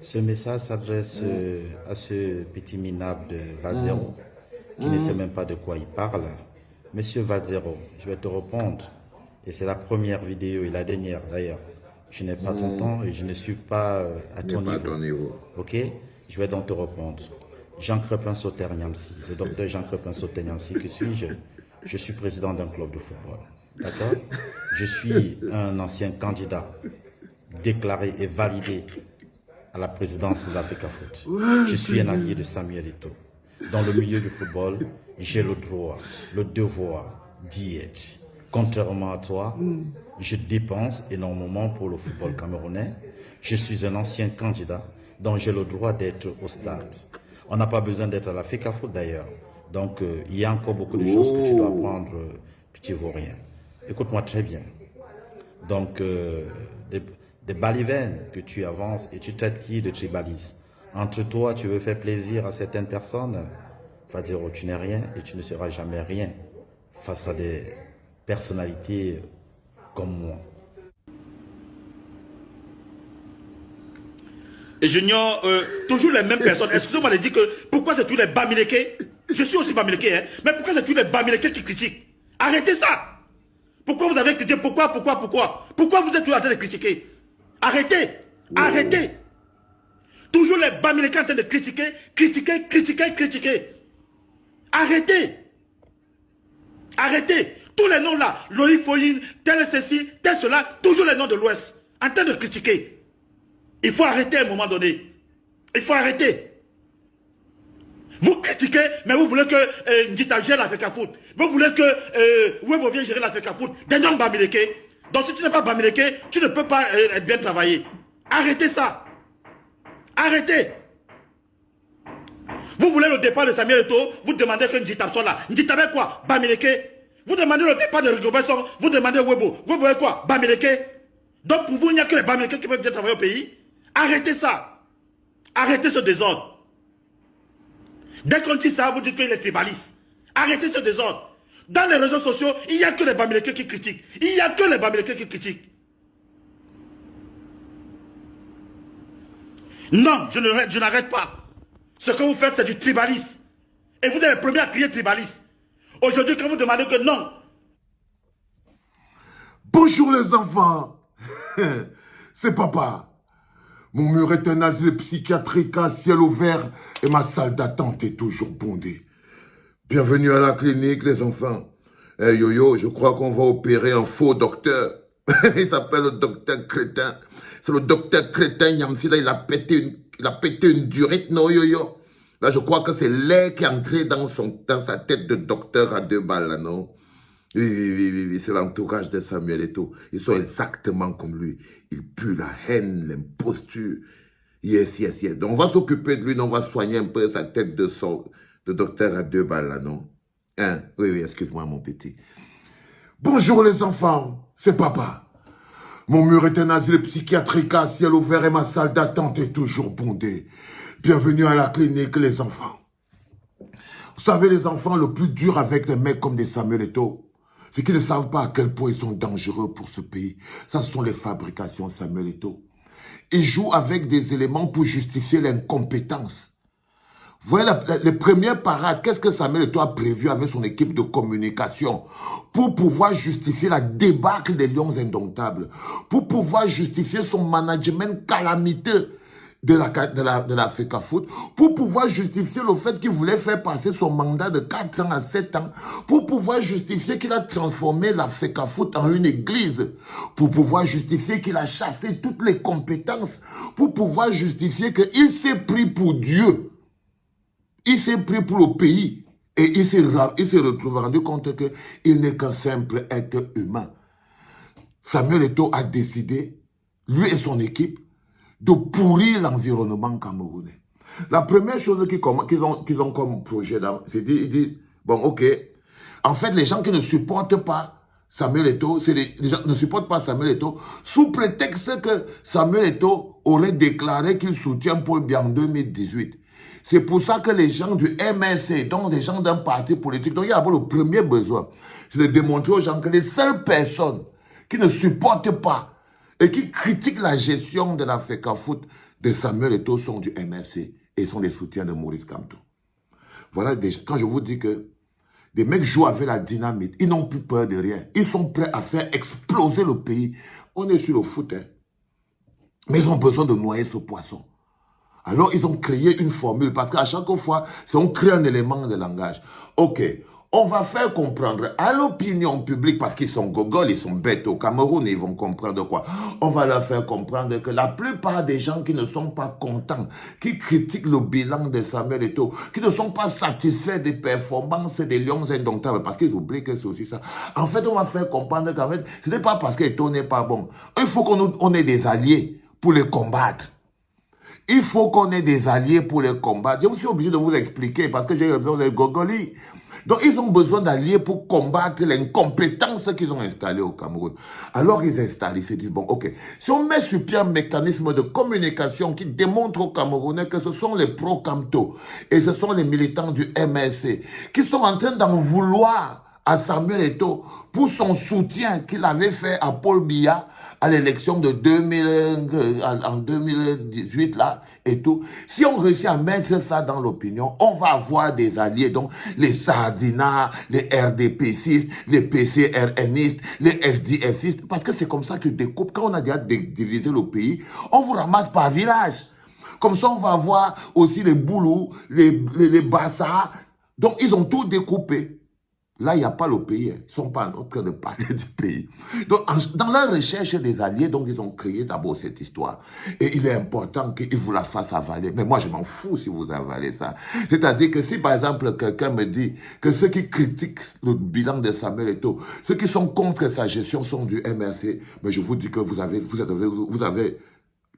Ce message s'adresse à ce petit minable de Vadzero qui ne sait même pas de quoi il parle. Monsieur Vadzero, je vais te répondre. Et c'est la première vidéo et la dernière d'ailleurs. Je n'ai pas ton temps et je ne suis pas à ton niveau. Ok? Je vais donc te répondre. Jean Crepin Sauter Niamsi, le docteur Jean Crepin Sauter Niamsi, que suis-je? Je suis président d'un club de football. D'accord? Je suis un ancien candidat déclaré et validé à la présidence de l'Africa Foot. Je suis un allié de Samuel Eto'o. Dans le milieu du football, j'ai le droit, le devoir d'y être. Contrairement à toi, je dépense énormément pour le football camerounais. Je suis un ancien candidat, donc j'ai le droit d'être au stade. On n'a pas besoin d'être à l'Africa Foot d'ailleurs. Donc, il y a encore beaucoup de choses que tu dois apprendre, petit vaurien. Écoute-moi très bien. Donc, des balivernes que tu avances et tu traites qui de tribaliste. Entre toi, tu veux faire plaisir à certaines personnes. Va dire, oh, tu n'es rien et tu ne seras jamais rien face à des personnalités comme moi. Et j'ignore toujours les mêmes personnes. Excusez-moi de dire que pourquoi c'est tous les Bamileke? Je suis aussi Bamileke, hein. Mais pourquoi c'est tous les Bamileke qui critiquent? Arrêtez ça! Pourquoi vous avez critiqué? Pourquoi vous êtes toujours en train de critiquer? Arrêtez! Arrêtez! Toujours les Bamileke en train de critiquer. Arrêtez! Arrêtez! Tous les noms là, Loïc Foyine, tel ceci, tel cela, toujours les noms de l'Ouest, en train de critiquer. Il faut arrêter à un moment donné. Il faut arrêter. Vous critiquez, mais vous voulez que Ndita gère l'Africa Foot. Vous voulez que Webo vienne gérer l'Africa Foot. Des noms Bamileke. Donc si tu n'es pas Bamileke, tu ne peux pas bien travailler. Arrêtez ça. Arrêtez. Vous voulez le départ de Samuel Eto'o, vous demandez que Ndita soit là. Ndita avec quoi? Bamileke. Vous demandez le départ de Rigobert, vous demandez Webo. Webo avec quoi? Bamileke. Donc pour vous, il n'y a que les Bamileke qui peuvent bien travailler au pays. Arrêtez ça. Arrêtez ce désordre. Dès qu'on dit ça, vous dites qu'il est tribaliste. Arrêtez ce désordre. Dans les réseaux sociaux, il n'y a que les Bamileke qui critiquent. Il n'y a que les Bamileke qui critiquent. Non, je n'arrête pas. Ce que vous faites, c'est du tribalisme. Et vous êtes les premiers à crier tribaliste. Aujourd'hui, quand vous demandez que non. Bonjour les enfants. C'est papa. Mon mur est un asile psychiatrique à ciel ouvert et ma salle d'attente est toujours bondée. Bienvenue à la clinique, les enfants. Hey Yo-Yo, je crois qu'on va opérer un faux docteur. Il s'appelle le docteur Crétin. C'est le docteur Crétin Niamsi, là, il a pété une durite, non Yo-Yo. Là, je crois que c'est l'air qui est entré dans sa tête de docteur à 2 balles, là, non? Oui, c'est l'entourage de Samuel Eto'o. Ils sont exactement comme lui. Ils puent la haine, l'imposture. Yes. Donc, on va s'occuper de lui, on va soigner un peu sa tête de docteur à 2 balles, là, non? Hein? Oui, excuse-moi, mon petit. Bonjour, les enfants. C'est papa. Mon mur est un asile psychiatrique à ciel ouvert et ma salle d'attente est toujours bondée. Bienvenue à la clinique, les enfants. Vous savez, les enfants, le plus dur avec des mecs comme des Samuel Eto'o, c'est qu'ils ne savent pas à quel point ils sont dangereux pour ce pays. Ça, ce sont les fabrications Samuel Eto'o. Ils jouent avec des éléments pour justifier l'incompétence. Vous voyez, les premières parades, qu'est-ce que Samuel Eto'o a prévu avec son équipe de communication pour pouvoir justifier la débâcle des Lions Indomptables, pour pouvoir justifier son management calamiteux de l'Africa Foot, pour pouvoir justifier le fait qu'il voulait faire passer son mandat de 4 ans à 7 ans, pour pouvoir justifier qu'il a transformé l'Africa Foot en une église, pour pouvoir justifier qu'il a chassé toutes les compétences, pour pouvoir justifier qu'il s'est pris pour Dieu, il s'est pris pour le pays, et il s'est rendu compte qu'il n'est qu'un simple être humain. Samuel Eto'o a décidé, lui et son équipe, de pourrir l'environnement camerounais. La première chose qu'ils ont comme projet, c'est ils disent, bon, ok, en fait, les gens qui ne supportent pas Samuel Eto'o, les gens ne supportent pas Samuel Eto'o, sous prétexte que Samuel Eto'o aurait déclaré qu'il soutient Paul Biya en 2018. C'est pour ça que les gens du MSC, donc des gens d'un parti politique, donc il y a le premier besoin, c'est de démontrer aux gens que les seules personnes qui ne supportent pas et qui critiquent la gestion de l'Africa Foot de Samuel Eto'o sont du MRC et sont des soutiens de Maurice Kamto. Voilà, déjà, quand je vous dis que des mecs jouent avec la dynamite, ils n'ont plus peur de rien. Ils sont prêts à faire exploser le pays. On est sur le foot, hein. Mais ils ont besoin de noyer ce poisson. Alors, ils ont créé une formule, parce qu'à chaque fois, on crée un élément de langage. Ok, on va faire comprendre à l'opinion publique, parce qu'ils sont gogoles, ils sont bêtes au Cameroun, ils vont comprendre quoi. On va leur faire comprendre que la plupart des gens qui ne sont pas contents, qui critiquent le bilan de Samuel Eto'o, qui ne sont pas satisfaits des performances des Lions indomptables, parce qu'ils oublient que c'est aussi ça. En fait, on va faire comprendre qu'en fait, ce n'est pas parce qu'Eto'o n'est pas bon. Il faut qu'on ait des alliés pour les combattre. Il faut qu'on ait des alliés pour les combattre. Je suis obligé de vous expliquer parce que j'ai besoin de gogolis. Donc, ils ont besoin d'alliés pour combattre l'incompétence qu'ils ont installée au Cameroun. Alors, ils installent, ils se disent, bon, ok, si on met sur pied un mécanisme de communication qui démontre aux Camerounais que ce sont les pro-Kamto et ce sont les militants du MRC qui sont en train d'en vouloir à Samuel Eto'o pour son soutien qu'il avait fait à Paul Biya à l'élection de 2018 là et tout. Si on réussit à mettre ça dans l'opinion, on va avoir des alliés, donc les Sardina, les RDPcistes, les PCRNistes, les SDFistes, parce que c'est comme ça qu'ils découpent. Quand on a déjà divisé le pays, on vous ramasse par village. Comme ça, on va avoir aussi les Boulous, les Bassa. Donc, ils ont tout découpé. Là, il n'y a pas le pays. Ils ne sont pas en train de parler du pays. Donc, dans leur recherche des alliés, donc, ils ont créé d'abord cette histoire. Et il est important qu'ils vous la fassent avaler. Mais moi, je m'en fous si vous avalez ça. C'est-à-dire que si, par exemple, quelqu'un me dit que ceux qui critiquent le bilan de Samuel Eto'o, ceux qui sont contre sa gestion sont du MRC, mais je vous dis que vous avez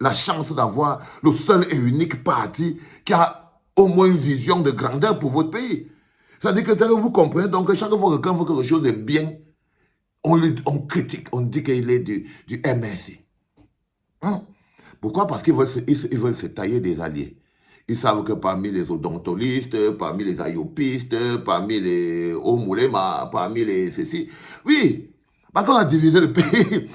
la chance d'avoir le seul et unique parti qui a au moins une vision de grandeur pour votre pays. C'est-à-dire que vous comprenez, donc chaque fois que quelqu'un veut quelque chose de bien, on critique, on dit qu'il est du MRC. Hein? Pourquoi? Parce qu'ils veulent se tailler des alliés. Ils savent que parmi les odontolistes, parmi les ayopistes, parmi les Omoulema, parmi les ceci, oui, parce qu'on a divisé le pays,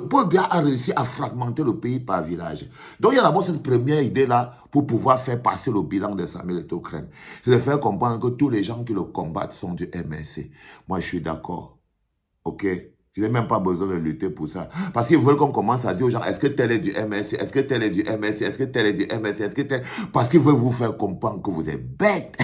Paul Biya a réussi à fragmenter le pays par village. Donc il y a d'abord cette première idée-là pour pouvoir faire passer le bilan de Samuel Eto'o. C'est de faire comprendre que tous les gens qui le combattent sont du MRC. Moi, je suis d'accord. Ok? Je n'ai même pas besoin de lutter pour ça. Parce qu'ils veulent qu'on commence à dire aux gens, est-ce que tel est du MRC? Est-ce que tel est du MRC? Est-ce que tel est du MRC? Est-ce que tel... Parce qu'ils veulent vous faire comprendre que vous êtes bêtes.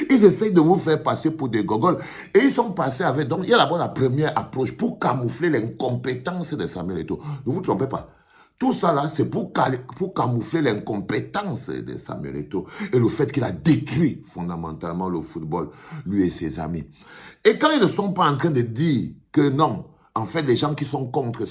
Ils essayent de vous faire passer pour des gogoles. Et ils sont passés avec... Donc, il y a d'abord la première approche pour camoufler l'incompétence de Samuel Eto'o. Ne vous trompez pas. Tout ça là, c'est pour camoufler l'incompétence de Samuel Eto'o et le fait qu'il a détruit fondamentalement le football, lui et ses amis. Et quand ils ne sont pas en train de dire que non, en fait, les gens qui sont contre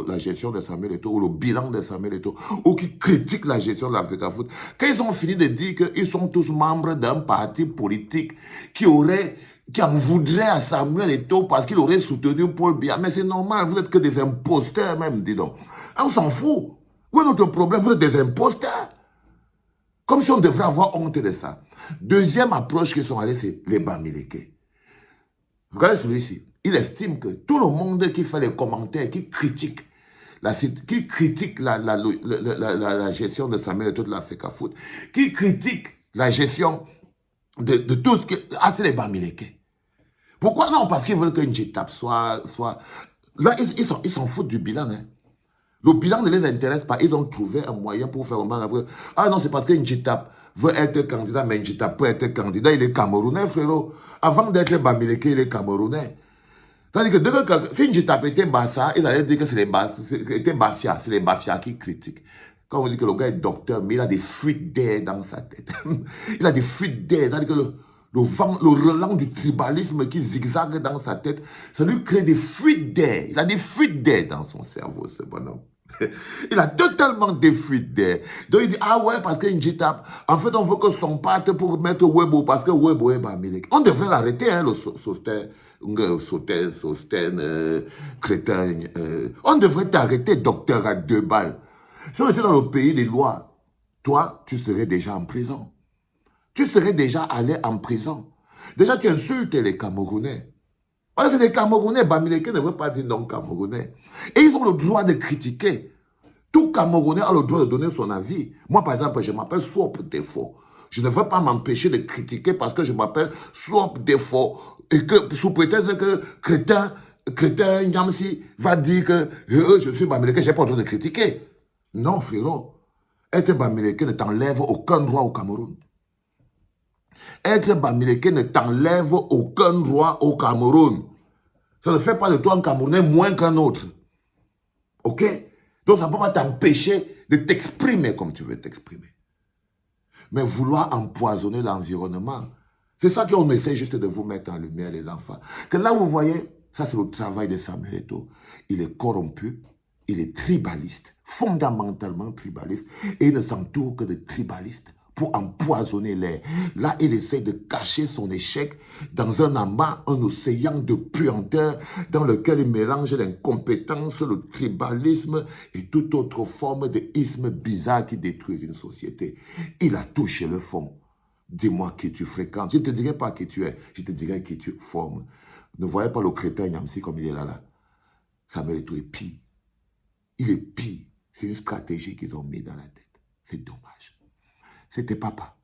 la gestion de Samuel Eto'o ou le bilan de Samuel Eto'o ou qui critiquent la gestion de l'Africa Foot, quand ils ont fini de dire qu'ils sont tous membres d'un parti politique qui en voudrait à Samuel Eto'o parce qu'il aurait soutenu Paul Biya. Mais c'est normal, vous êtes que des imposteurs même, dis donc. On s'en fout. Où est notre problème? Vous êtes des imposteurs. Comme si on devrait avoir honte de ça. Deuxième approche qu'ils sont allés, c'est les Bamileke. Regardez celui-ci. Il estime que tout le monde qui fait les commentaires, qui critique la gestion de Samuel Eto'o de l'Africa Foot, qui critique la gestion de tout ce qui... Ah, c'est les Bamileke. Pourquoi non? Parce qu'ils veulent qu'une JTAP soit... Là, ils s'en foutent du bilan. Hein. Le bilan ne les intéresse pas. Ils ont trouvé un moyen pour faire au moins après. Ah non, c'est parce qu'une JTAP veut être candidat, mais une JTAP peut être candidat. Il est Camerounais, frérot. Avant d'être Bamileke, il est Camerounais. C'est-à-dire que si une JTAP était Bassa, ils allaient dire que c'est les Bafia. C'est les Bafia qui critiquent. Quand on dit que le gars est docteur, mais il a des fuites d'air dans sa tête. Il a des fuites d'air. C'est-à-dire que le relent du tribalisme qui zigzague dans sa tête, ça lui crée des fuites d'air. Il a des fuites d'air dans son cerveau, ce bonhomme. Il a totalement des fuites d'air. Donc il dit, ah ouais, parce qu'il y a une JTAP. En fait, on veut que son parte pour mettre Webo, parce que Webo est Bamileke. On devrait l'arrêter, hein, le Sosten, crétin. On devrait t'arrêter, docteur à 2 balles. Si on était dans le pays des lois, toi, tu serais déjà en prison. Tu serais déjà allé en prison. Déjà, tu insultes les Camerounais. Parce que les Camerounais, Bamileke ne veut pas dire non Camerounais. Et ils ont le droit de critiquer. Tout Camerounais a le droit de donner son avis. Moi, par exemple, je m'appelle Swap Défaut. Je ne veux pas m'empêcher de critiquer parce que je m'appelle Swap Défaut. Et que, sous prétexte que Crétin Nyamsi va dire que je suis Bamileke, je n'ai pas le droit de critiquer. Non, frérot. Être Bamileke ne t'enlève aucun droit au Cameroun. Être Bamileke ne t'enlève aucun droit au Cameroun. Ça ne fait pas de toi un Camerounais moins qu'un autre. Ok? Donc ça ne peut pas t'empêcher de t'exprimer comme tu veux t'exprimer. Mais vouloir empoisonner l'environnement, c'est ça qu'on essaie juste de vous mettre en lumière, les enfants. Que là, vous voyez, ça c'est le travail de Samuel Eto'o. Il est corrompu, il est tribaliste, fondamentalement tribaliste, et il ne s'entoure que de tribalistes pour empoisonner l'air. Là, il essaie de cacher son échec dans un amas, un océan de puanteur dans lequel il mélange l'incompétence, le tribalisme et toute autre forme d'isme bizarre qui détruit une société. Il a touché le fond. Dis-moi qui tu fréquentes. Je ne te dirai pas qui tu es, je te dirai qui tu formes. Ne voyez pas le crétin Nyamsi comme il est là. Samuel Eto'o est pire. Il est pire. C'est une stratégie qu'ils ont mis dans la tête. C'est dommage. C'était papa.